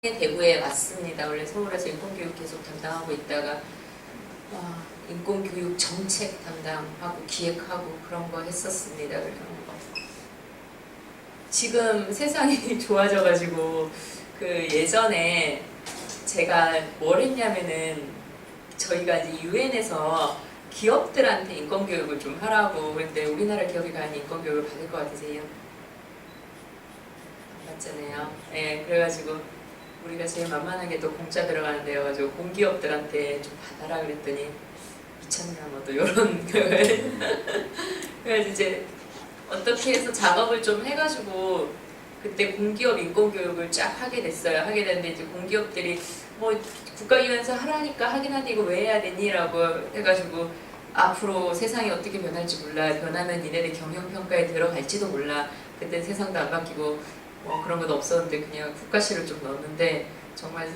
대구에 왔습니다. 원래 서울에서 인권교육 계속 담당하고 있다가 인권교육 정책 담당하고 기획하고 그런 거 했었습니다. 지금 세상이 좋아져가지고 그 예전에 제가 뭘 했냐면은 저희가 이제 유엔에서 기업들한테 인권교육을 좀 하라고. 그런데 우리나라 기업이 과연 인권교육을 받을 것 같으세요? 안 받잖아요. 네, 그래가지고 우리가 제일 만만하게 또 공짜 들어가는 데여가지고 공기업들한테 좀 받아라 그랬더니 미쳤냐 뭐 또 이런 그래서 이제 어떻게 해서 작업을 좀 해가지고 그때 공기업 인권교육을 쫙 하게 됐어요. 하게 됐는데 이제 공기업들이 뭐 국가기관에서 하라니까 하긴 한데 이거 왜 해야 되니? 라고 해가지고 앞으로 세상이 어떻게 변할지 몰라. 변하면 니네들 경영평가에 들어갈지도 몰라. 그때 세상도 안 바뀌고 뭐 그런 건 없었는데 그냥 국가시를 좀 넣었는데 정말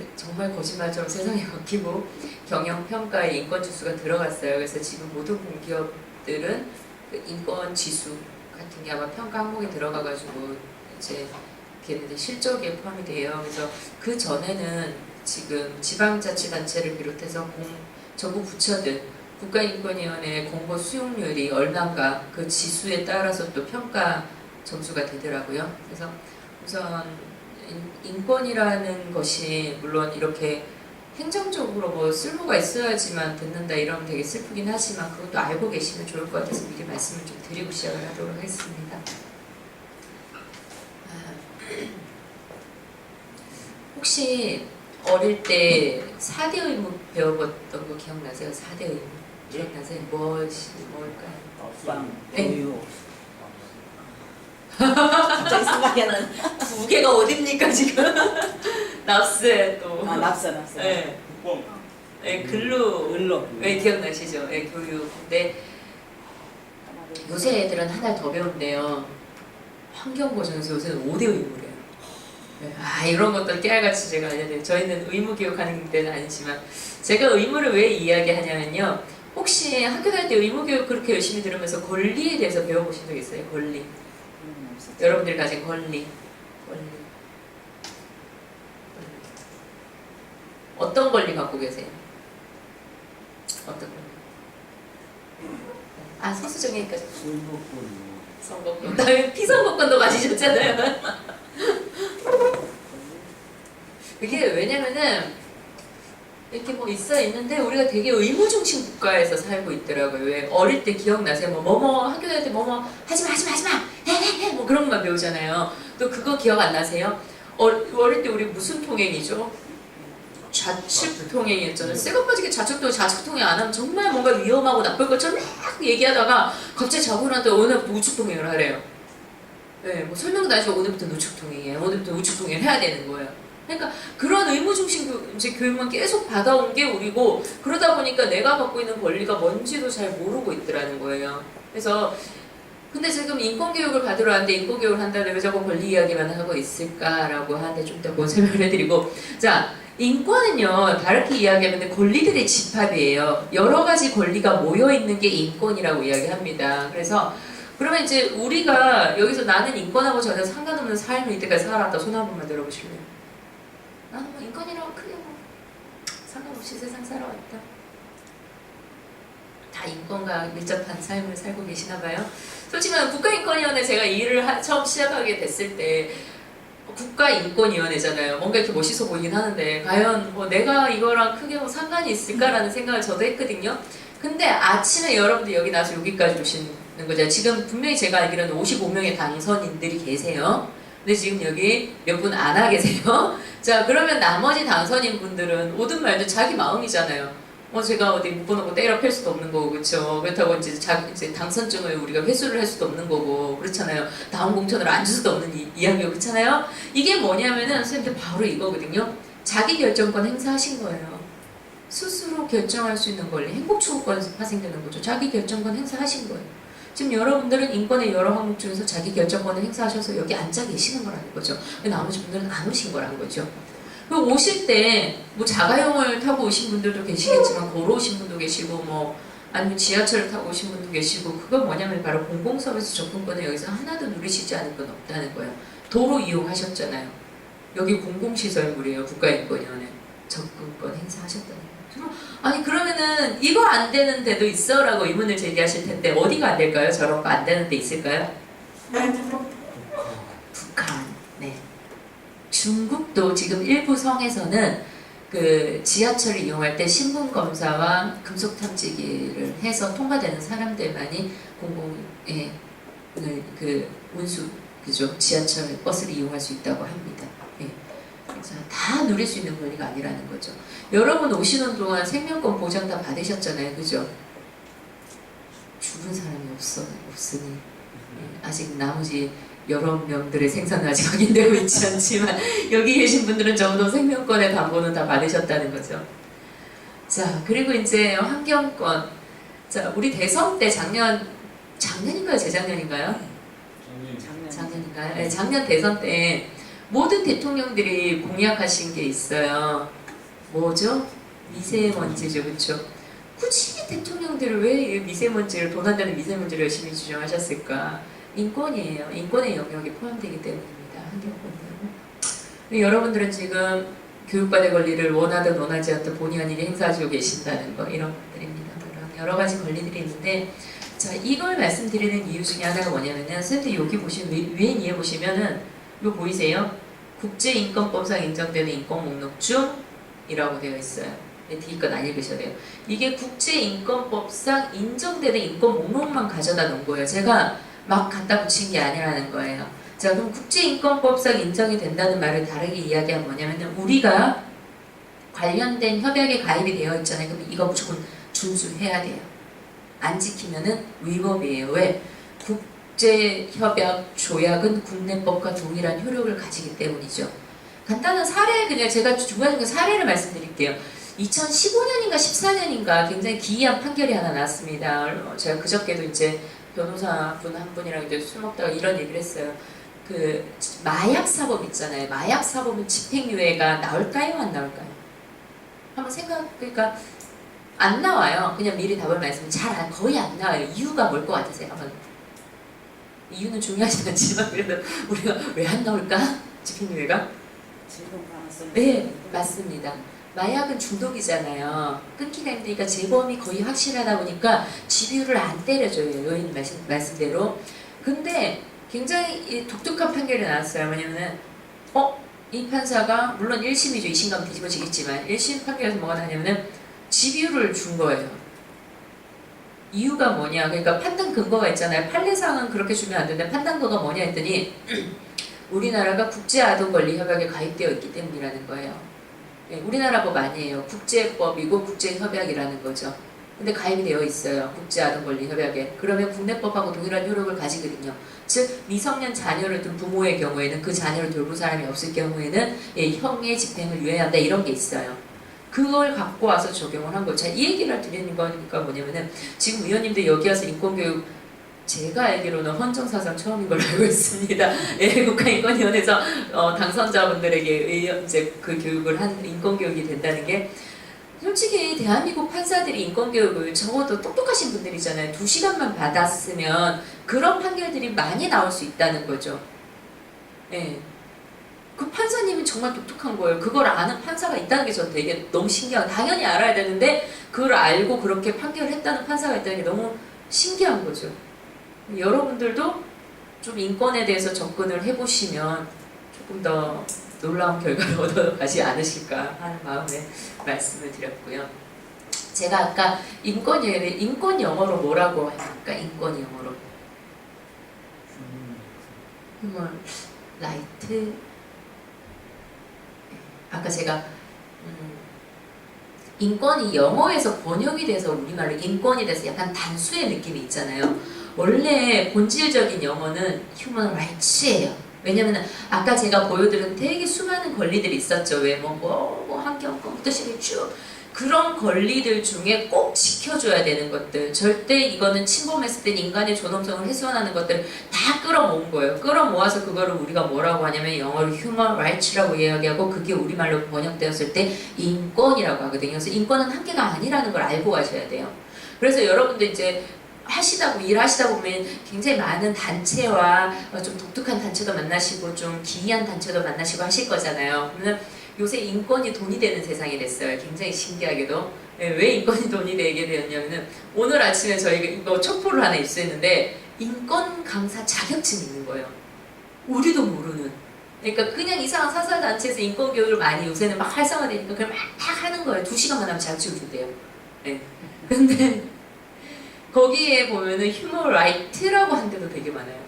거짓말처럼 세상이 바뀌고 경영평가에 인권지수가 들어갔어요. 그래서 지금 모든 공기업들은 그 인권지수 같은 게 아마 평가 항목에 들어가가지고 이제 걔네들 실적에 포함이 돼요. 그래서 그 전에는 지금 지방자치단체를 비롯해서 정부 부처들 국가인권위원회 공고 수용률이 얼마인가 그 지수에 따라서 또 평가 점수가 되더라고요. 그래서 우선 인권이라는 것이 물론 이렇게 행정적으로 뭐 쓸모가 있어야지만 듣는다 이러면 되게 슬프긴 하지만 그것도 알고 계시면 좋을 것 같아서 미리 말씀을 좀 드리고 시작을 하도록 하겠습니다. 혹시 어릴 때 4대 의무 배워봤던 거 기억나세요? 4대 의무 기억나세요? 뭘까요? 빵, 네. 우유. 갑자기 생각이 안 나네. 두 개가 어딥니까 지금? 납세 또. 납세. 네. 네, 근로. 네, 기억나시죠? 네, 교육. 근데 요새 애들은 하나 더 배운대요. 환경보전에서 요새는 5대 의무래요. 네, 이런 것들 깨알같이 제가 알려드려요. 저희는 의무 교육하는 데는 아니지만 제가 의무를 왜 이야기하냐면요. 혹시 학교 다닐 때 의무 교육 그렇게 열심히 들으면서 권리에 대해서 배워보신 적 있어요? 권리. 여러분들이 가진 권리. 어떤 권리 갖고 계세요? 어떤 권리? 소수정예니까 선거권. 다음에 피선거권도 가지셨잖아요. 그게 왜냐면은 이렇게 뭐 있는데 우리가 되게 의무중심 국가에서 살고 있더라고요. 왜 어릴 때 기억나세요? 뭐뭐 학교 다닐 때 뭐뭐 하지마 해 뭐 그런 것만 배우잖아요. 또 그거 기억 안 나세요? 어릴 때 우리 무슨 통행이죠? 좌측 통행이었잖아요. 새거 빠지게 좌측 통행 안 하면 정말 뭔가 위험하고 나쁠 것처럼 막 얘기하다가 갑자기 자고 나한테 오늘부터 우측 통행을 하래요. 네, 뭐 설명도 안 해주고 오늘부터 우측 통행이에요. 오늘부터 우측 통행을 해야 되는 거예요. 그러니까 그런 의무중심 교육만 계속 받아온 게 우리고 그러다 보니까 내가 갖고 있는 권리가 뭔지도 잘 모르고 있더라는 거예요. 그래서 근데 지금 인권교육을 받으러 왔는데 인권교육을 한다는데 왜 저거 권리 이야기만 하고 있을까라고 하는데 좀 더 설명을 해드리고 자 인권은요 다르게 이야기하면 권리들의 집합이에요. 여러 가지 권리가 모여있는 게 인권이라고 이야기합니다. 그래서 그러면 이제 우리가 여기서 나는 인권하고 전혀 상관없는 삶을 이때까지 살아왔다 손 한 번만 들어보실래요? 나는 뭐 인권이라고 크게 뭐 상관없이 세상 살아왔다. 다 인권과 밀접한 삶을 살고 계시나 봐요. 솔직히 국가인권위원회 제가 일을 처음 시작하게 됐을 때 국가인권위원회잖아요. 뭔가 이렇게 멋있어 보이긴 하는데 과연 뭐 내가 이거랑 크게 뭐 상관이 있을까라는 생각을 저도 했거든요. 근데 아침에 여러분들 여기 나와서 여기까지 오시는 거죠. 지금 분명히 제가 알기로는 55명의 당선인들이 계세요. 근데 지금 여기 몇 분 안 와 계세요. 자 그러면 나머지 당선인 분들은 오든 말든 자기 마음이잖아요. 제가 어디 묶어놓고 때려 팰 수도 없는 거고, 그렇죠? 그렇다고 이제 당선증을 우리가 회수를 할 수도 없는 거고, 그렇잖아요. 다음 공천을 안 줄 수도 없는 이야기고, 그렇잖아요? 이게 뭐냐면은 선생님들 바로 이거거든요. 자기 결정권 행사하신 거예요. 스스로 결정할 수 있는 권리, 행복추구권 파생되는 거죠. 자기 결정권 행사하신 거예요. 지금 여러분들은 인권의 여러 항목 중에서 자기 결정권을 행사하셔서 여기 앉아 계시는 거라는 거죠. 나머지 분들은 안 오신 거라는 거죠. 그 오실 때 뭐 자가용을 타고 오신 분들도 계시겠지만 걸어오신 분도 계시고 뭐 아니면 지하철을 타고 오신 분도 계시고 그건 뭐냐면 바로 공공서비스 접근권을 여기서 하나도 누리시지 않을 건 없다는 거예요. 도로 이용하셨잖아요. 여기 공공시설물이에요. 국가인권위원회 접근권 행사하셨다는 거예요. 아니 그러면은 이거 안 되는 데도 있어? 라고 의문을 제기하실 텐데 어디가 안 될까요? 저런 거 안 되는 데 있을까요? 북한. 네. 중국도 지금 일부 성에서는 그 지하철을 이용할 때 신분 검사와 금속 탐지기를 해서 통과되는 사람들만이 공공의 그 운수 그죠? 지하철 버스를 이용할 수 있다고 합니다. 예. 그래서 다 누릴 수 있는 권리가 아니라는 거죠. 여러분 오시는 동안 생명권 보장 다 받으셨잖아요, 그죠? 죽은 사람이 없으니 예. 아직 나머지 여러 명들의 생사는 아직 확인되고 있지 않지만 여기 계신 분들은 적어도 생명권의 담보는 다 받으셨다는 거죠. 자, 그리고 이제 환경권. 자, 우리 대선 때 작년인가요? 재작년인가요? 작년인가요? 네, 작년 대선 때 모든 대통령들이 공약하신 게 있어요. 뭐죠? 미세먼지죠, 그렇죠? 굳이 대통령들을 왜 미세먼지를 돈 안 되는 미세먼지를 열심히 주장하셨을까? 인권이에요. 인권의 영역에 포함되기 때문입니다. 환경권은. 여러분들은 지금 교육관의 권리를 원하든 원하지 않든 본의 아니게 행사하시고 계신다는 거 이런 것들입니다. 여러 가지 권리들이 있는데 자 이걸 말씀드리는 이유 중에 하나가 뭐냐면은 선생님 여기 보시면 위에 보시면은 이거 보이세요? 국제인권법상 인정되는 인권 목록 중이라고 되어 있어요. 뒤에 건 안 읽으셔야 돼요. 이게 국제인권법상 인정되는 인권 목록만 가져다 놓은 거예요. 제가 막 갖다 붙인 게 아니라는 거예요. 자, 그럼 국제인권법상 인정이 된다는 말을 다르게 이야기하면 뭐냐면은 우리가 관련된 협약에 가입이 되어 있잖아요. 그럼 이거 무조건 준수해야 돼요. 안 지키면은 위법이에요. 왜? 국제협약 조약은 국내법과 동일한 효력을 가지기 때문이죠. 간단한 사례 그냥 제가 중간에 사례를 말씀드릴게요. 2015년인가 14년인가 굉장히 기이한 판결이 하나 났습니다. 제가 그저께도 이제 변호사 분 한 분이랑 이제 술 먹다가 이런 얘기를 했어요. 그 마약 사법 있잖아요. 마약 사법은 집행유예가 나올까요? 안 나올까요? 한번 그러니까 안 나와요. 그냥 미리 답을 말씀드리면 거의 안 나와요. 이유가 뭘 것 같으세요? 한번 이유는 중요하지 않지만 그래도 우리가 왜 안 나올까? 집행유예가? 네, 맞습니다. 마약은 중독이잖아요. 끊기가 힘드니까 재범이 거의 확실하다 보니까 집유를 안 때려줘요. 요인 말씀대로. 근데 굉장히 독특한 판결이 나왔어요. 뭐냐면은 이 판사가 물론 1심이죠. 2심 가면 뒤집어지겠지만 1심 판결에서 뭐가 나냐면은 집유를 준 거예요. 이유가 뭐냐? 그러니까 판단 근거가 있잖아요. 판례상은 그렇게 주면 안 되는데 판단 근거가 뭐냐 했더니 우리나라가 국제아동권리협약에 가입되어 있기 때문이라는 거예요. 네, 우리나라 법 아니에요. 국제법이고 국제협약이라는 거죠. 근데 가입이 되어 있어요. 국제아동권리협약에. 그러면 국내법하고 동일한 효력을 가지거든요. 즉 미성년 자녀를 둔 부모의 경우에는 그 자녀를 돌볼 사람이 없을 경우에는 형의 집행을 유예한다 이런 게 있어요. 그걸 갖고 와서 적용을 한 거죠. 자, 이 얘기를 드리는 거니까 뭐냐면은 지금 위원님들 여기 와서 인권교육 제가 알기로는 헌정사상 처음인 걸로 알고 있습니다. 예, 국가인권위원회에서 당선자분들에게 이제 그 교육을 한 인권교육이 된다는 게 솔직히 대한민국 판사들이 인권교육을 적어도 똑똑하신 분들이잖아요. 2시간만 받았으면 그런 판결들이 많이 나올 수 있다는 거죠. 예. 그 판사님은 정말 독특한 거예요. 그걸 아는 판사가 있다는 게 저는 되게 너무 신기하고 당연히 알아야 되는데 그걸 알고 그렇게 판결을 했다는 판사가 있다는 게 너무 신기한 거죠. 여러분들도 좀 인권에 대해서 접근을 해보시면 조금 더 놀라운 결과를 얻어가지 않으실까 하는 마음에 말씀을 드렸고요. 제가 아까 인권 영어로 뭐라고 할까? 인권 영어로 휴먼 라이트 아까 제가 인권이 영어에서 번역이 돼서 우리말로 인권이 돼서 약간 단수의 느낌이 있잖아요. 원래 본질적인 영어는 human rights예요. 왜냐면 아까 제가 보여드린 되게 수많은 권리들이 있었죠. 왜 뭐 환경권부터 시작해 쭉 그런 권리들 중에 꼭 지켜줘야 되는 것들, 절대 이거는 침범했을 때 인간의 존엄성을 훼손하는 것들을 다 끌어모은 거예요. 끌어모아서 그거를 우리가 뭐라고 하냐면 영어로 human rights라고 이야기하고 그게 우리말로 번역되었을 때 인권이라고 하거든요. 그래서 인권은 한계가 아니라는 걸 알고 가셔야 돼요. 그래서 여러분들 이제 일하시다 보면 굉장히 많은 단체와 좀 독특한 단체도 만나시고 좀 기이한 단체도 만나시고 하실 거잖아요. 그러면 요새 인권이 돈이 되는 세상이 됐어요. 굉장히 신기하게도. 왜 인권이 돈이 되게 되었냐면은 오늘 아침에 저희가 이거 첩보를 하나 입수했는데 인권 강사 자격증이 있는 거예요. 우리도 모르는. 그러니까 그냥 이상한 사설 단체에서 인권 교육을 많이 요새는 막 활성화되니까 그걸 막 하는 거예요. 2시간만 하면 자격증을 준대요. 네. 근데 거기에 보면은 휴먼 라이트라고 한 데도 되게 많아요.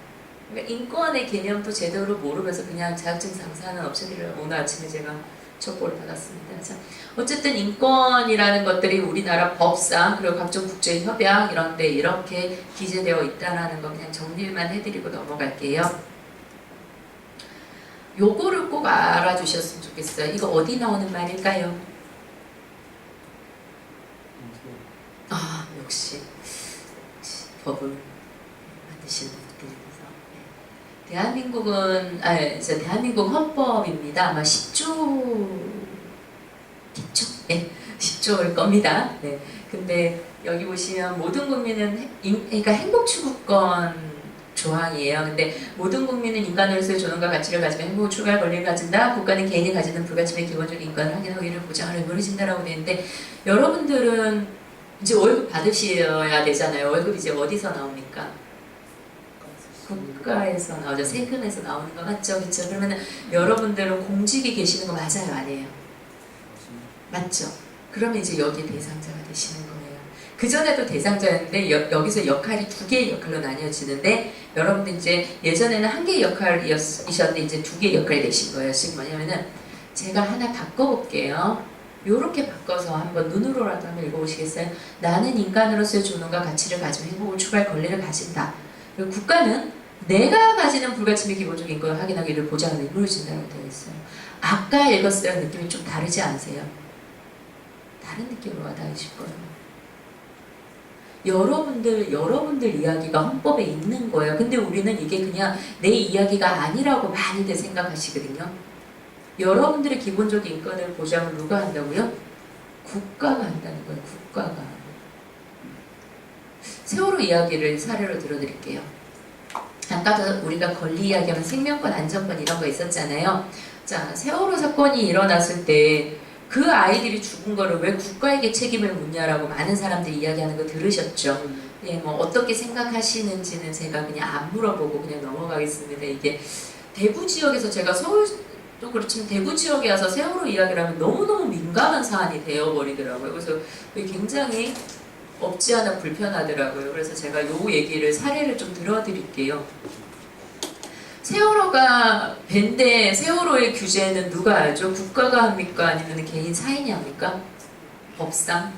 그러니까 인권의 개념도 제대로 모르면서 그냥 자격증 상사하는 업체들을 오늘 아침에 제가 첩보를 받았습니다. 자, 어쨌든 인권이라는 것들이 우리나라 법상 그리고 각종 국제 협약 이런 데 이렇게 기재되어 있다는 거 그냥 정리만 해드리고 넘어갈게요. 요거를 꼭 알아주셨으면 좋겠어요. 이거 어디 나오는 말일까요? 아, 역시 법을 만드시는 분들이라서. 대한민국 헌법입니다. 아마 10조겠죠? 네, 10조일 겁니다. 네. 근데 여기 보시면 모든 국민은 그러니까 행복추구권 조항이에요. 근데 모든 국민은 인간으로서의 존엄과 가치를 가지며 행복을 추구할 권리를 가진다. 국가는 개인이 가지는 불가침의 기본적인 인권을 확인하고 이를 보장하는 의무를 진다라고 되어 있는데 여러분들은 이제 월급 받으셔야 되잖아요. 월급이 이제 어디서 나옵니까? 국가에서 나오죠. 세금에서 나오는 거 맞죠? 그렇죠? 그러면 여러분들은 공직에 계시는 거 맞아요? 아니에요? 맞죠? 그러면 이제 여기 대상자가 되시는 거예요. 그전에도 대상자였는데 여기서 역할이 두 개의 역할로 나뉘어지는데 여러분들 이제 예전에는 한 개의 역할이셨는데 이제 두 개의 역할이 되신 거예요. 지금 뭐냐면은 제가 하나 바꿔볼게요. 요렇게 바꿔서 한번 눈으로라도 한번 읽어보시겠어요? 나는 인간으로서의 존엄과 가치를 가지고 행복을 추구할 권리를 가진다. 그리고 국가는 내가 가지는 불가침의 기본적인 인권을 확인하기를 보장하는 의무를 진다고 되어 있어요. 아까 읽었을 때랑 느낌이 좀 다르지 않으세요? 다른 느낌으로 와닿으실 거예요. 여러분들 이야기가 헌법에 있는 거예요. 근데 우리는 이게 그냥 내 이야기가 아니라고 많이들 생각하시거든요. 여러분들의 기본적인 인권을 보장을 누가 한다고요? 국가가 한다는 거예요. 국가가. 세월호 이야기를 사례로 들어드릴게요. 아까도 우리가 권리 이야기하면 생명권, 안전권 이런 거 있었잖아요. 자, 세월호 사건이 일어났을 때 그 아이들이 죽은 거를 왜 국가에게 책임을 묻냐라고 많은 사람들이 이야기하는 거 들으셨죠? 예, 뭐 어떻게 생각하시는지는 제가 그냥 안 물어보고 그냥 넘어가겠습니다. 이게 대구 지역에서 제가 서울도 그렇지만 대구 지역에 와서 세월호 이야기를 하면 너무너무 민감한 사안이 되어버리더라고요. 그래서 굉장히 없지 않아 불편하더라고요. 그래서 제가 요 얘기를 사례를 좀 들어드릴게요. 세월호가 밴데 세월호의 규제는 누가 알죠? 국가가 합니까? 아니면 개인 사인이 합니까? 법상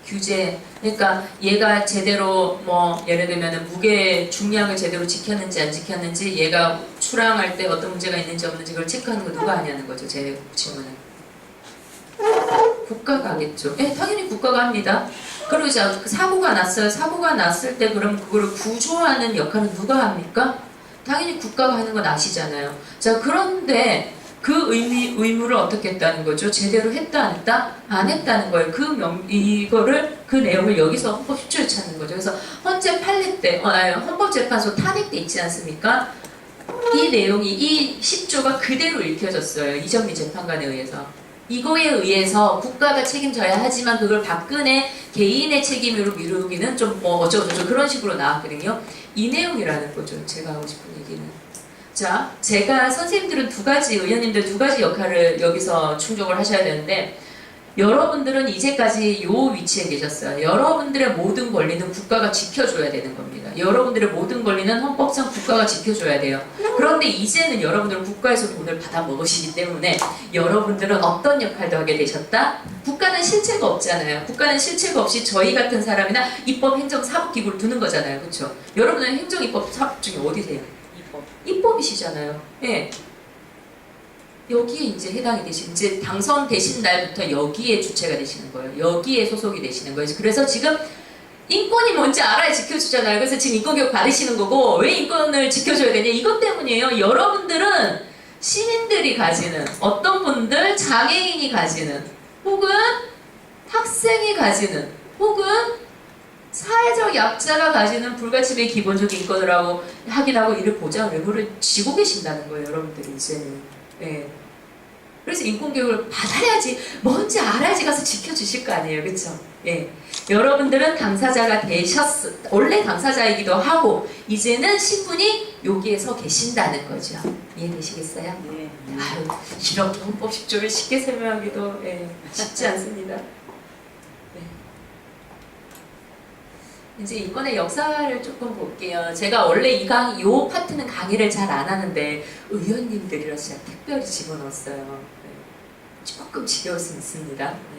규제. 그러니까 얘가 제대로 뭐 예를 들면 무게 중량을 제대로 지켰는지 안 지켰는지 얘가 출항할 때 어떤 문제가 있는지 없는지 그걸 체크하는 거 누가 하냐는 거죠. 제 질문은. 국가가 하겠죠. 예, 당연히 국가가 합니다. 그리고 이제 사고가 났어요. 사고가 났을 때 그럼 그거를 구조하는 역할은 누가 합니까? 당연히 국가가 하는 건 아시잖아요. 자, 그런데 그 의무를 어떻게 했다는 거죠? 제대로 했다 안 했다? 안 했다는 거예요. 그 내용을 여기서 헌법 10조에 찾는 거죠. 그래서 헌재 판례 때, 헌법재판소 탄핵 때 있지 않습니까? 이 내용이 이 10조가 그대로 읽혀졌어요. 이정미 재판관에 의해서. 이거에 의해서 국가가 책임져야 하지만 그걸 박근혜 개인의 책임으로 미루기는 좀 뭐 어쩌고저쩌고 그런 식으로 나왔거든요. 이 내용이라는 거죠. 제가 하고 싶은 얘기는. 자, 제가 선생님들은 의원님들 두 가지 역할을 여기서 충족을 하셔야 되는데 여러분들은 이제까지 요 위치에 계셨어요. 여러분들의 모든 권리는 국가가 지켜줘야 되는 겁니다. 여러분들의 모든 권리는 헌법상 국가가 지켜줘야 돼요. 그런데 이제는 여러분들은 국가에서 돈을 받아 먹으시기 때문에 여러분들은 어떤 역할도 하게 되셨다? 국가는 실체가 없잖아요. 국가는 실체가 없이 저희 같은 사람이나 입법, 행정, 사법기구를 두는 거잖아요. 그렇죠? 여러분은 행정, 입법, 사법 중에 어디세요? 입법이시잖아요. 예. 여기에 이제 해당이 되신, 이제 당선되신 날부터 여기에 주체가 되시는 거예요. 여기에 소속이 되시는 거예요. 그래서 지금 인권이 뭔지 알아야 지켜주잖아요. 그래서 지금 인권교육 받으시는 거고, 왜 인권을 지켜줘야 되냐? 이것 때문이에요. 여러분들은 시민들이 가지는, 어떤 분들 장애인이 가지는, 혹은 학생이 가지는, 혹은 사회적 약자가 가지는 불가침의 기본적인 인권을 하고 확인하고 이를 보장 의무를 지고 계신다는 거예요, 여러분들이 이제는. 예. 그래서 인권교육을 받아야지, 뭔지 알아야지 가서 지켜주실 거 아니에요, 그렇죠? 예. 여러분들은 당사자가 원래 당사자이기도 하고 이제는 신분이 여기에 서 계신다는 거죠. 이해되시겠어요? 네. 아유, 이렇게 헌법 10조를 쉽게 설명하기도 쉽지 않습니다. 네. 이제 인권의 역사를 조금 볼게요. 제가 원래 요 파트는 강의를 잘 안 하는데 의원님들이라서 제가 특별히 집어넣었어요. 네. 조금 지겨울 수 있습니다. 네.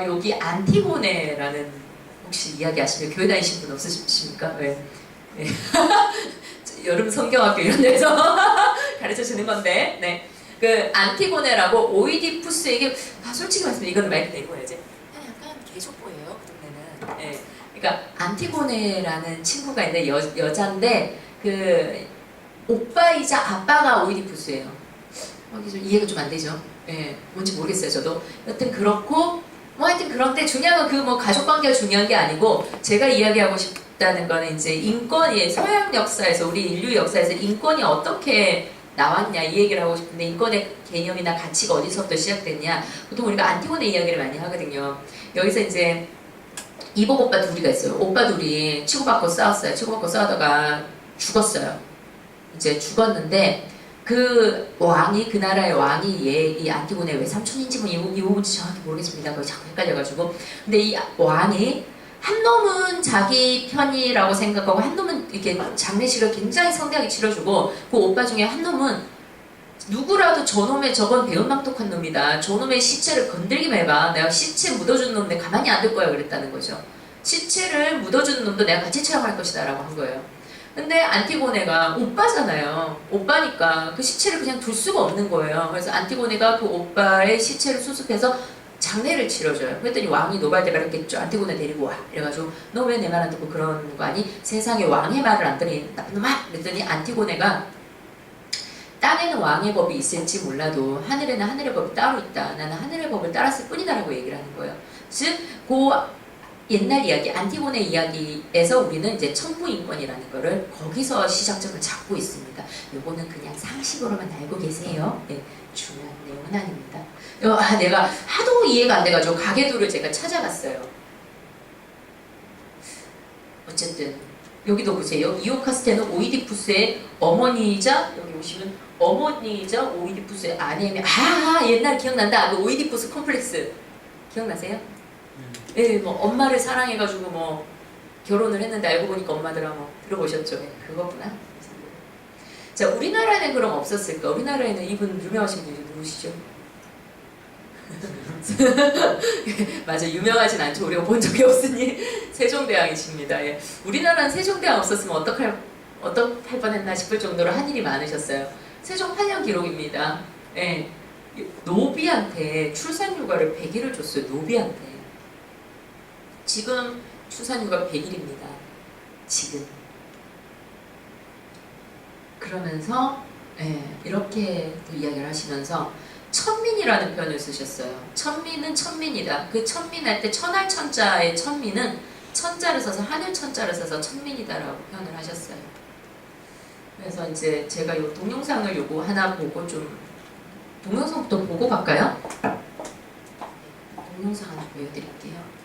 여기 안티고네라는 혹시 이야기 아시면 교회 다니신 분 없으십니까? 네. 네. 여름 성경학교 이런 데서 가르쳐 주는 건데, 네. 그 안티고네라고 오이디푸스에게 솔직히 말씀드리면 이건 말 그대로 해야지. 약간 개족보예요, 그 동네는. 네. 그러니까 안티고네라는 친구가 있는데 여자인데 그 오빠이자 아빠가 오이디푸스예요. 좀 이해가 좀 안 되죠. 예, 뭔지 모르겠어요, 저도. 여튼 그렇고 하여튼 그런데 중요한 건 그 뭐 가족 관계가 중요한 게 아니고 제가 이야기하고 싶다는 거는 이제 인권이 서양 역사에서 우리 인류 역사에서 인권이 어떻게 나왔냐 이 얘기를 하고 싶은데 인권의 개념이나 가치가 어디서부터 시작됐냐 보통 우리가 안티고네 이야기를 많이 하거든요. 여기서 이제 이복 오빠 둘이가 있어요. 오빠 둘이 치고받고 싸웠어요. 치고받고 싸우다가 죽었어요. 이제 죽었는데 그 왕이 그 나라의 왕이 이 안티고네 외삼촌인지 뭐 이 부분인지 정확히 모르겠습니다. 그거 자꾸 헷갈려가지고. 근데 이 왕이 한 놈은 자기 편이라고 생각하고 한 놈은 이렇게 장례식을 굉장히 성대하게 치러주고 그 오빠 중에 한 놈은 누구라도 저놈의 저건 배은망덕한 놈이다. 저놈의 시체를 건들기만 해봐. 내가 시체 묻어준 놈인데 가만히 안 둘 거야 그랬다는 거죠. 시체를 묻어주는 놈도 내가 같이 처형할 것이다 라고 한 거예요. 근데 안티고네가 오빠잖아요. 오빠니까 그 시체를 그냥 둘 수가 없는 거예요. 그래서 안티고네가 그 오빠의 시체를 수습해서 장례를 치러줘요. 그랬더니 왕이 노발대발 했겠죠. 안티고네 데리고 와. 이래가지고 너 왜 내 말 안 듣고 그러는 거 아니? 세상에 왕의 말을 안 듣니 나쁜 놈아! 그랬더니 안티고네가 땅에는 왕의 법이 있을지 몰라도 하늘에는 하늘의 법이 따로 있다. 나는 하늘의 법을 따랐을 뿐이다 라고 얘기를 하는 거예요. 즉, 그 옛날 이야기, 안티고네 이야기에서 우리는 이제 천부인권이라는 거를 거기서 시작점을 잡고 있습니다. 요거는 그냥 상식으로만 알고 계세요. 네, 중요한 내용은 아닙니다. 내가 하도 이해가 안 돼가지고 가계도를 제가 찾아갔어요. 어쨌든 여기도 보세요. 이오카스테는 오이디푸스의 어머니이자 여기 보시면 어머니이자 오이디푸스의 아내이며 옛날 기억난다. 그 오이디푸스 컴플렉스 기억나세요? 네, 뭐 엄마를 사랑해가지고 뭐 결혼을 했는데 알고 보니까 엄마들하고 뭐 들어보셨죠? 네, 그거구나. 자, 우리나라에는 그럼 없었을까? 우리나라에는 이분 유명하신 분이 누구시죠? 맞아, 유명하진 않죠. 우리가 본 적이 없으니 세종대왕이십니다. 예. 우리나라는 세종대왕 없었으면 어떡할 뻔했나 싶을 정도로 한 일이 많으셨어요. 세종 8년 기록입니다. 예. 노비한테 출산휴가를 100일을 줬어요. 노비한테. 지금 출산휴가 100일입니다. 지금. 그러면서 이렇게 또 이야기를 하시면서 천민이라는 표현을 쓰셨어요. 천민은 천민이다. 그 천민할 때 천할 천자의 천민은 천자를 써서 하늘 천자를 써서 천민이다라고 표현을 하셨어요. 그래서 이제 제가 이 동영상을 요거 하나 보고 좀 동영상부터 보고 갈까요? 동영상 하나 보여드릴게요.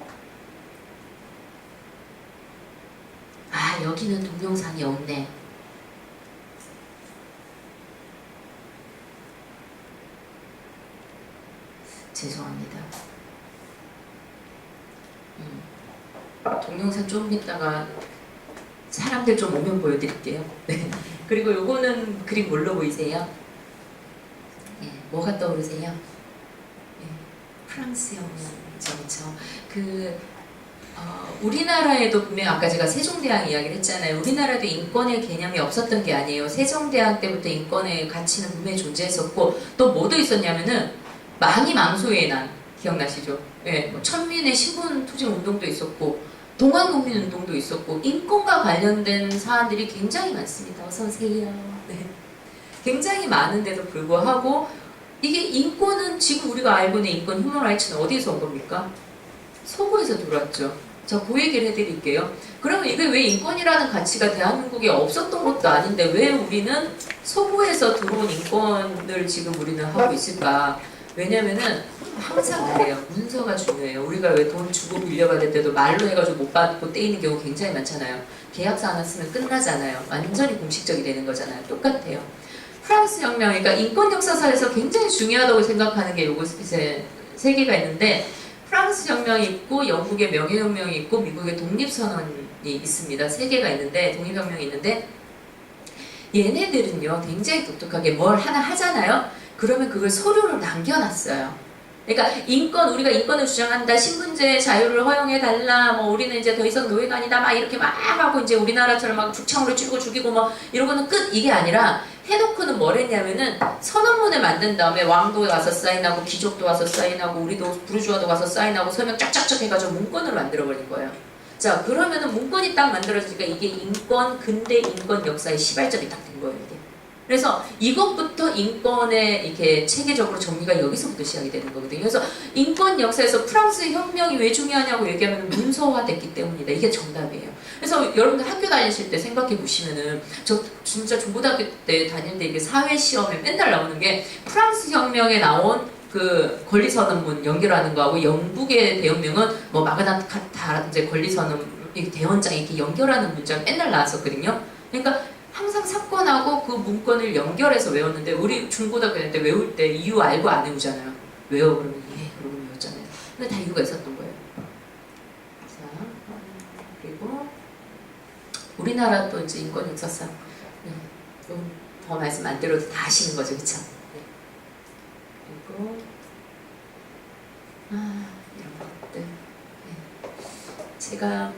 여기는 동영상이 없네. 죄송합니다. 동영상 좀 이따가 사람들 좀 오면 보여드릴게요. 네. 그리고 요거는 그림 뭘로 보이세요? 뭐가 떠오르세요? 프랑스 영화죠, 그렇죠? 우리나라에도 분명 아까 제가 세종대왕 이야기를 했잖아요. 우리나라도 인권의 개념이 없었던 게 아니에요. 세종대왕 때부터 인권의 가치는 분명히 존재했었고 또 뭐도 있었냐면은 망이망소의 난 기억나시죠? 뭐 천민의 신분 투쟁 운동도 있었고 동학농민 운동도 있었고 인권과 관련된 사안들이 굉장히 많습니다. 어서 오세요. 네. 굉장히 많은데도 불구하고 이게 인권은 지금 우리가 알고 있는 인권 휴먼 라이츠는 어디에서 온 겁니까? 서구에서 들어왔죠. 자, 그 얘기를 해드릴게요. 그러면 이게 왜 인권이라는 가치가 대한민국에 없었던 것도 아닌데 왜 우리는 서구에서 들어온 인권을 지금 우리는 하고 있을까? 왜냐면은 항상 그래요. 문서가 중요해요. 우리가 왜 돈 주고 빌려받을 때도 말로 해가지고 못 받고 떼이는 경우 굉장히 많잖아요. 계약서 하나 쓰면 끝나잖아요. 완전히 공식적이 되는 거잖아요. 똑같아요. 프랑스 혁명, 그러니까 인권 역사사에서 굉장히 중요하다고 생각하는 게 요거 이제 세 개가 있는데 프랑스 혁명이 있고 영국의 명예혁명이 있고 미국의 독립선언이 있습니다. 세 개가 있는데 독립혁명이 있는데 얘네들은요 굉장히 독특하게 뭘 하나 하잖아요. 그러면 그걸 서류로 남겨놨어요. 그러니까 인권, 우리가 인권을 주장한다, 신분제 자유를 허용해달라, 뭐 우리는 이제 더 이상 노예가 아니다, 막 이렇게 막 하고 이제 우리나라처럼 막 북창으로 찌르고 죽이고 뭐 이러고는 끝, 이게 아니라 해놓고는 뭘 했냐면은 선언문을 만든 다음에 왕도 와서 사인하고 귀족도 와서 사인하고 우리도 부르주아도 와서 사인하고 서명 쫙쫙쫙 해가지고 문건을 만들어버린 거예요. 자, 그러면은 문건이 딱 만들어지니까 이게 인권, 근대 인권 역사의 시발점이 딱 된 거예요, 이게. 그래서 이것부터 인권의 이렇게 체계적으로 정리가 여기서부터 시작이 되는 거거든요. 그래서 인권 역사에서 프랑스 혁명이 왜 중요하냐고 얘기하면 문서화됐기 때문이다. 이게 정답이에요. 그래서 여러분들 학교 다니실 때 생각해 보시면은 저 진짜 중고등학교 때 다니는데 이게 사회 시험에 맨날 나오는 게 프랑스 혁명에 나온 그 권리선언문 연결하는 거하고 영국의 대혁명은 뭐 마그나 카타 이제 권리선언 대헌장 이렇게 연결하는 문장 맨날 나왔었거든요. 그러니까 항상 사건하고 그 문건을 연결해서 외웠는데 우리 중고등학교 때 외울 때 이유 알고 안 외우잖아요. 외워 그러면 예 그러고 외웠잖아요. 근데 다 이유가 있었던 거예요. 자, 그리고 우리나라 또 이제 인권 역사상 좀 더 말씀 안 드려도 다 아시는 거죠, 그쵸? 네. 그리고 이런 것들 네. 제가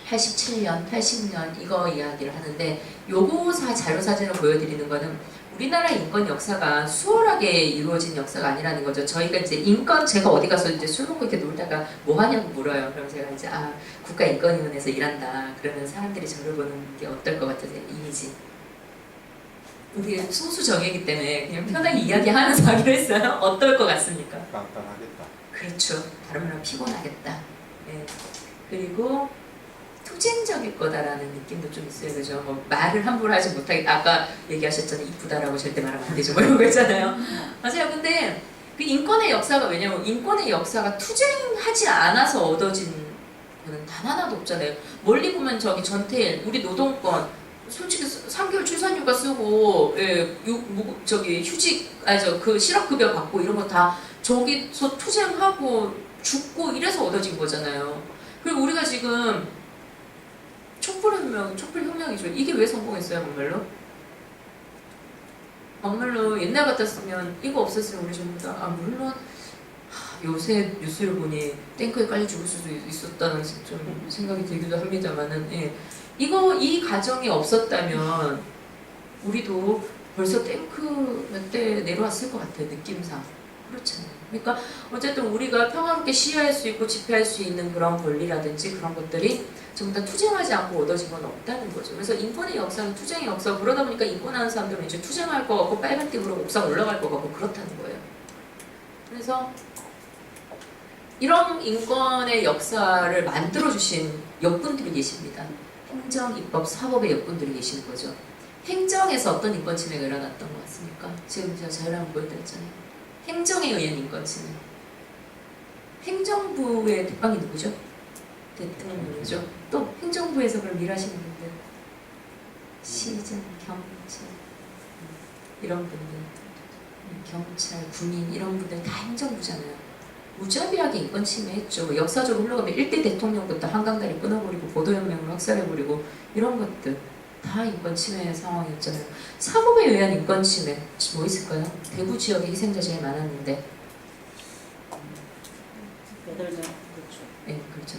87년, 80년 이거 이야기를 하는데 요거 자료 사진을 보여드리는 거는 우리나라 인권 역사가 수월하게 이루어진 역사가 아니라는 거죠. 저희가 이제 인권 제가 어디 가서 이제 술 먹고 이렇게 놀다가 뭐 하냐고 물어요. 그럼 제가 이제 국가인권위원회에서 일한다. 그러면 사람들이 저를 보는 게 어떨 것 같으세요? 이미지. 우리 소수 정예이기 때문에 그냥 편하게 이야기하면서 하기로 했어요. 어떨 것 같습니까? 깜깜하겠다. 그렇죠. 다른 말로 피곤하겠다. 네. 그리고 투쟁적일 거다라는 느낌도 좀 있어요. 그죠? 뭐 말을 함부로 하지 못하겠다. 아까 얘기하셨잖아요. 이쁘다라고 절대 말하면 안 되죠. 뭐 이런 거 있잖아요. 맞아요. 근데 그 인권의 역사가 왜냐면 인권의 역사가 투쟁하지 않아서 얻어진 거는 단 하나도 없잖아요. 멀리 보면 저기 전태일, 우리 노동권 솔직히 3개월 출산휴가 쓰고 저기 휴직 그 실업급여 받고 이런 거 다 저기서 투쟁하고 죽고 이래서 얻어진 거잖아요. 그리고 우리가 지금 촛불혁명이죠. 이게 왜 성공했어요, 막말로? 막말로 옛날 같았으면 이거 없었으면 우리 전부 다 물론 요새 뉴스를 보니 탱크에 깔려 죽을 수도 있었다는 좀 생각이 들기도 합니다만은 이 과정이 없었다면 우리도 벌써 탱크 몇 대 내려왔을 것 같아요, 느낌상. 그렇잖아요. 그러니까 어쨌든 우리가 평화롭게 시위할 수 있고 집회할 수 있는 그런 권리라든지 그런 것들이 전부 다 투쟁하지 않고 얻어진 건 없다는 거죠. 그래서 인권의 역사는 투쟁의 역사고 그러다 보니까 인권하는 사람들은 이제 투쟁할 것 같고 빨간 띠으로 옥상 올라갈 것 같고 그렇다는 거예요. 그래서 이런 인권의 역사를 만들어주신 역군들이 계십니다. 행정, 입법, 사법의 역군들이 계시는 거죠. 행정에서 어떤 인권 침해가 일어났던 것 같습니까? 지금 제가 자료를 한번 보여드렸잖아요. 행정에 의한 인권 침해. 행정부의 대빵이 누구죠? 대통령이죠. 또 행정부에서 그럼 일하시는 분들, 시장, 경찰 이런 분들, 경찰, 군인 이런 분들 다 행정부잖아요. 무자비하게 인권 침해했죠. 역사적으로 흘러가면 1대 대통령부터 한강다리 끊어버리고 보도혁명을 확살해버리고 이런 것들 다 인권 침해 상황이었잖아요. 사법에 의한 인권 침해 뭐 있을까요? 대구 지역에 희생자 제일 많았는데 8명 그렇죠. 네, 그렇죠.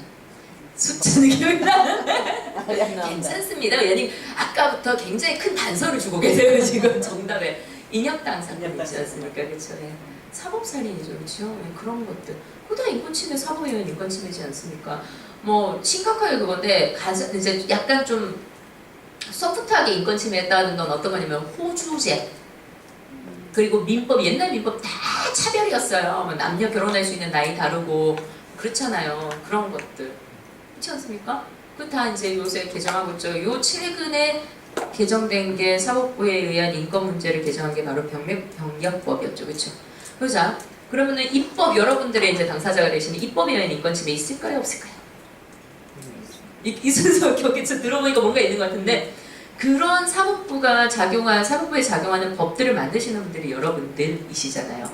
숫자는 기억이 나는데 괜찮습니다. 의원님 아까부터 굉장히 큰 단서를 주고 계세요. 지금 정답에 인혁당 사건 있지 않습니까? 그렇죠. 네. 사법살인이죠. 그렇죠. 그런 것들 그다 인권침해 사법에 의한 인권침해지 않습니까? 뭐 심각하게 그건데 이제 약간 좀 소프트하게 인권침해했다는 건 어떤 거냐면 호주제 그리고 민법 옛날 민법 다 차별이었어요. 뭐 남녀 결혼할 수 있는 나이 다르고 그렇잖아요. 그런 것들 그렇지 않습니까? 그 다 이제 요새 개정하고 있죠. 요 최근에 개정된 게 사법부에 의한 인권 문제를 개정한 게 바로 병력법이었죠, 그렇죠? 그러자 그러면은 입법 여러분들의 이제 당사자가 되시는 입법에 의한 인권 침해 있을까요, 없을까요? 이 순서 여기서 들어보니까 뭔가 있는 것 같은데 그런 사법부에 작용하는 법들을 만드시는 분들이 여러분들이시잖아요,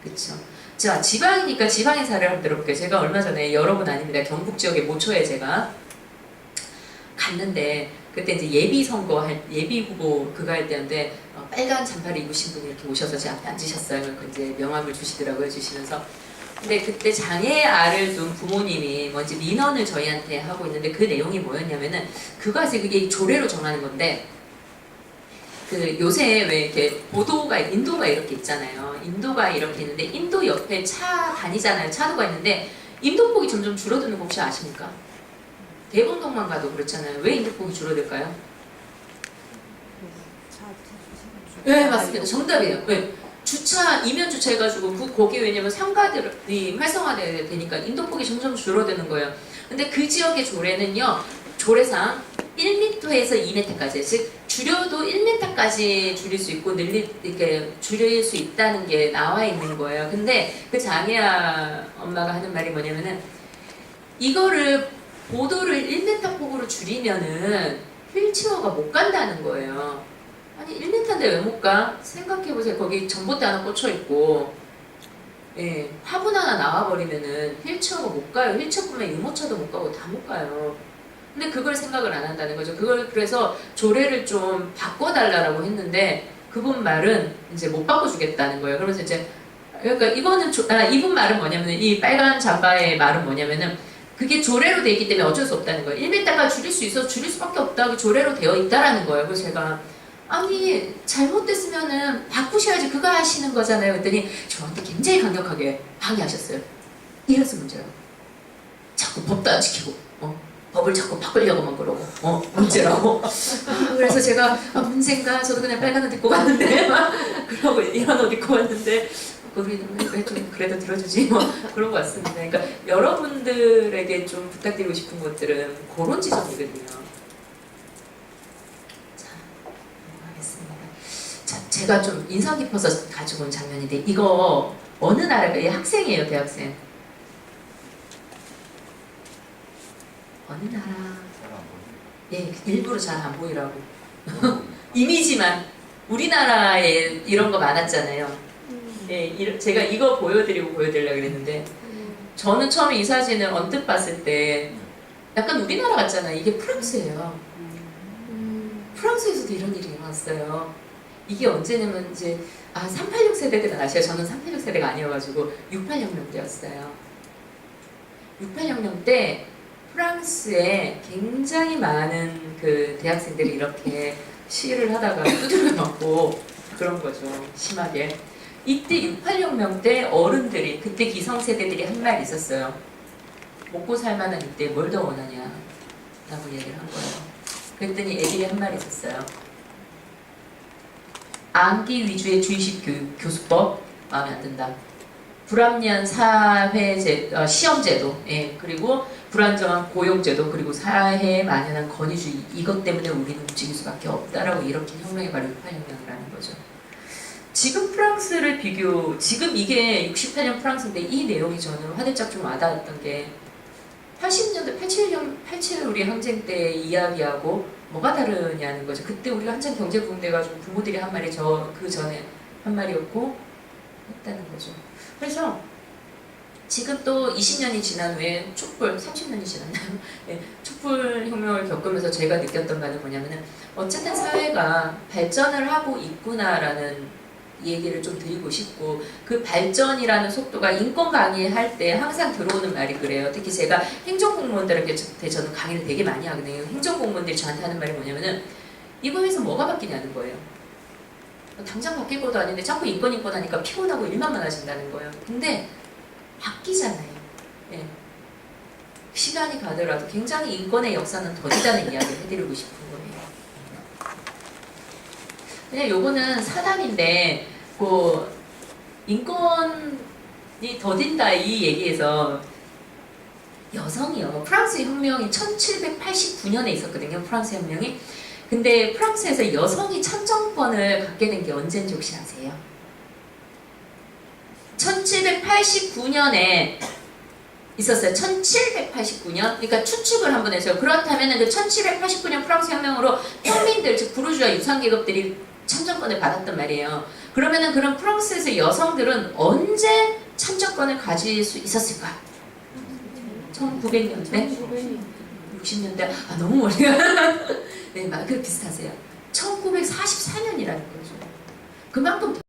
그렇죠? 자, 지방이니까 지방의 사례를 한번 들어볼게요. 제가 얼마 전에 여러분 아닙니다. 경북 지역의 모초에 제가 갔는데 그때 이제 예비 후보 그거 할 때였는데 빨간 잠바를 입으신 분이 이렇게 오셔서 제 앞에 앉으셨어요. 그 이제 명함을 주시더라고요. 주시면서 근데 그때 장애 아를 둔 부모님이 뭔지 민원을 저희한테 하고 있는데 그 내용이 뭐였냐면은 그것이 그게 조례로 정하는 건데 그 요새 왜 이렇게 인도가 이렇게 있잖아요. 인도가 이렇게 있는데 인도 옆에 차 다니잖아요. 차도가 있는데 인도폭이 점점 줄어드는 거 혹시 아십니까? 대봉동만 가도 그렇잖아요. 왜 인도폭이 줄어들까요? 네, 맞습니다. 정답이에요. 네. 이면 주차해가지고 거기 왜냐면 상가들이 활성화되니까 인도폭이 점점 줄어드는 거예요. 근데 그 지역의 조례는요, 조례상 1m에서 2m까지, 즉 줄여도 1m까지 줄일 수 있고 이렇게 줄일 수 있다는 게 나와 있는 거예요. 근데 그 장애아 엄마가 하는 말이 뭐냐면은 이거를 보도를 1m 폭으로 줄이면은 휠체어가 못 간다는 거예요. 아니 1m인데 왜 못 가? 생각해보세요. 거기 전봇대 하나 꽂혀있고 예, 화분 하나 나와버리면은 휠체어가 못 가요. 휠체어뿐만 유모차도 못 가고 다 못 가요. 근데 그걸 생각을 안 한다는 거죠. 그래서 조례를 좀 바꿔달라고 했는데 그분 말은 이제 못 바꿔주겠다는 거예요. 그러면서 이제 그러니까 이분 말은 뭐냐면 이 빨간 잠바의 말은 뭐냐면은 그게 조례로 돼 있기 때문에 어쩔 수 없다는 거예요. 1m가 줄일 수 있어서 줄일 수밖에 없다고 조례로 되어 있다라는 거예요. 그래서 제가 아니 잘못됐으면은 바꾸셔야지 그거 하시는 거잖아요. 그랬더니 저한테 굉장히 강력하게 항의하셨어요. 이래서 문제예요. 자꾸 법도 안 지키고 법을 자꾸 바꾸려고만 그러고 문제라고. 그래서 제가 문제인가? 저도 그냥 빨간 옷 입고 갔는데 그러고 이런 옷 입고 왔는데 우리는 왜 좀 그래도 들어주지 그러고 왔습니다. 그러니까 여러분들에게 좀 부탁드리고 싶은 것들은 그런 지점이거든요. 자, 넘어가겠습니다. 자, 제가 좀 인상 깊어서 가지고 온 장면인데 이거 어느 나라가 학생이에요, 대학생. 어느 나라? 예, 일부러 잘 안 보이라고. 이미지만. 우리나라에 이런 거 많았잖아요. 예, 제가 이거 보여드리려고 그랬는데 저는 처음에 이 사진을 언뜻 봤을 때 약간 우리나라 같잖아요. 이게 프랑스예요. 프랑스에서도 이런 일이 일어났어요. 이게 언제냐면 이제 386 세대들은 아시죠? 저는 386 세대가 아니어가지고 68혁명 때였어요. 68혁명 때 프랑스에 굉장히 많은 그 대학생들이 이렇게 시위를 하다가 두드려 맞고 그런 거죠. 심하게. 이때 68혁명 때 어른들이 그때 기성세대들이 한 말이 있었어요. 먹고 살만한 이때 뭘 더 원하냐 라고 얘기를 한 거예요. 그랬더니 애들이 한 말이 있었어요. 암기 위주의 주의식 교수법 마음에 안 든다. 불합리한 시험제도, 예, 그리고 불안정한 고용제도, 그리고 사회에 만연한 권위주의, 이것 때문에 우리는 움직일 수밖에 없다라고 이렇게 혁명이 바로 68혁명을 하는 거죠. 지금 지금 이게 68년 프랑스인데 이 내용이 저는 화들짝 좀 와닿았던 게 80년대 87 우리 항쟁 때 이야기하고 뭐가 다르냐는 거죠. 그때 우리가 한참 경제 부흥돼가지고 부모들이 한 말이 그 전에 한 말이었고 했다는 거죠. 그래서 지금 또 20년이 지난 후에 촛불, 30년이 지났나요? 네, 촛불 혁명을 겪으면서 제가 느꼈던 바는 뭐냐면은 어쨌든 사회가 발전을 하고 있구나라는 얘기를 좀 드리고 싶고 그 발전이라는 속도가 인권 강의할 때 항상 들어오는 말이 그래요. 특히 제가 행정공무원들한테 저는 강의를 되게 많이 하거든요. 행정공무원들이 저한테 하는 말이 뭐냐면은 이거에서 뭐가 바뀌냐는 거예요. 당장 바뀔 것도 아닌데 자꾸 인권 하니까 피곤하고 일만 많아진다는 거예요. 근데 바뀌잖아요. 네. 시간이 가더라도 굉장히 인권의 역사는 더디다는 이야기를 해드리고 싶은 거예요. 그냥 요거는 사담인데 인권이 더딘다 이 얘기에서 여성이요. 프랑스 혁명이 1789년에 있었거든요. 프랑스 혁명이. 근데 프랑스에서 여성이 참정권을 갖게 된 게 언제인지 혹시 아세요? 1789년에 있었어요. 1789년. 그러니까 추측을 한번 해서 그렇다면 그 1789년 프랑스 혁명으로 평민들, 즉 부르주아 유상계급들이 참정권을 받았단 말이에요. 그러면은 그런 프랑스에서 여성들은 언제 참정권을 가질 수 있었을까? 1900년대? 60년대? 아, 너무 머리가. 네, 그 비슷하세요. 1944년이라는 거죠. 그만큼